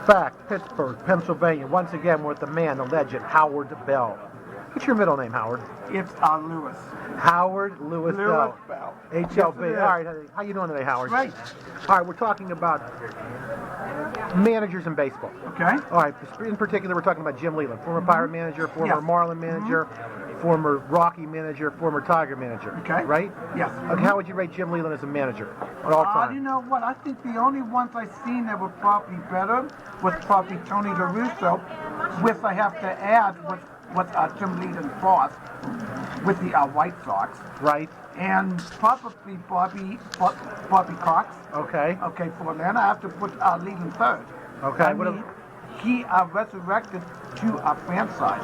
Fact, Pittsburgh, Pennsylvania. Once again, we're with the man, the legend, Howard Bell. What's your middle name, Howard? It's Lewis. Howard Lewis Bell. HLB. Yes, All right, how you doing today, Howard? Great. All right, we're talking about managers in baseball. Okay. All right, in particular, we're talking about Jim Leyland, former Pirate manager, former Yes. Marlin manager, former Rocky manager, former Tiger manager. Okay. Right? Yes. Okay, how would you rate Jim Leyland as a manager at all time? You know what? I think the only ones I've seen that were probably better was probably Tony La Russa, with I have to add with Jim Leyland Frost with the White Sox. Right. And probably Bobby Cox. Okay. Okay, for Atlanta. I have to put Leyland third. Okay. I mean, he resurrected to a franchise.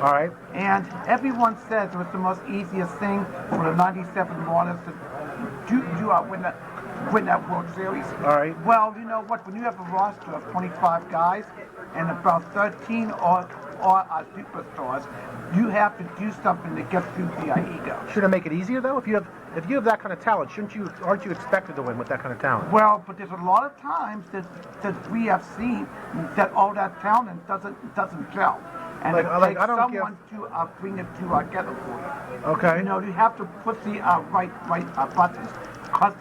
All right. And everyone says it was the most easiest thing for the 97 Marlins to win that World Series. All right. Well, you know what? When you have a roster of 25 guys and about 13 are superstars, you have to do something to get through the ego. Shouldn't it make it easier though? If you have that kind of talent, aren't you expected to win with that kind of talent? Well, but there's a lot of times that we have seen that all that talent doesn't gel. And it takes someone to bring it together for you. Okay. You know, you have to put the right buttons. Cause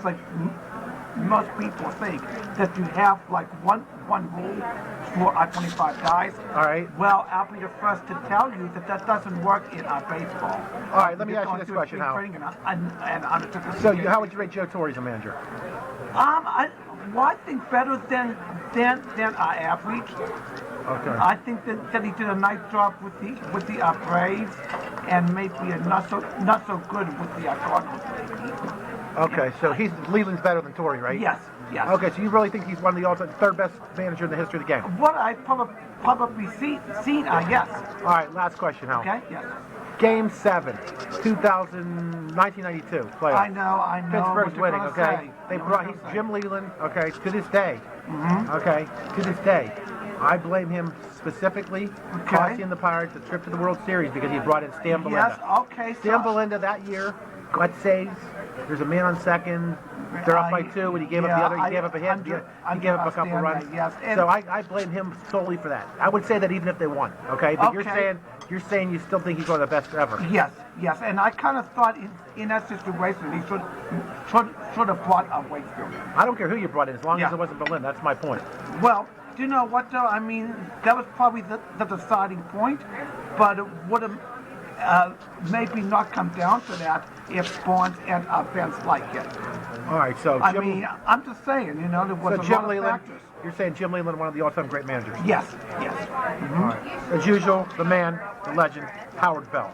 like most people think that you have like one rule for 25 guys. All right. Well, I'll be the first to tell you that doesn't work in baseball. All right, let me ask you this question, Hal. So, how would you rate Joe Torre as a manager? I think better than our average. Okay. I think that he did a nice job with the Braves, and maybe not so good with the Cardinals. Okay, so Leyland's better than Torre, right? Yes. Okay, so you really think he's one of the all-time third best manager in the history of the game? What I probably seen, yes. All right, last question, Hal. Okay, yes. Game 7, 1992 playoffs. I know. Pittsburgh's winning, okay? He's Jim Leyland, okay, to this day. Okay, to this day. I blame him specifically costing the Pirates a trip to the World Series because he brought in Stan Belinda. Yes, okay. Stan Belinda that year got saves. There's a man on second. They're up by 2, and he gave up the other. He gave up a hit. He gave up a couple runs. Yes. So I blame him solely for that. I would say that even if they won, okay? But you're saying you still think he's one of the best ever. Yes. And I kind of thought in that situation he should have brought a Wakefield. I don't care who you brought in, as long as it wasn't Belinda. That's my point. Well, do you know what though? I mean, that was probably the deciding point, but it would have maybe not come down to that if Barnes and Benz like it. All right, so I'm just saying, you know, there was a lot of factors. You're saying Jim Leyland, one of the all-time great managers? Yes. All right. As usual, the man, the legend, Howard Bell.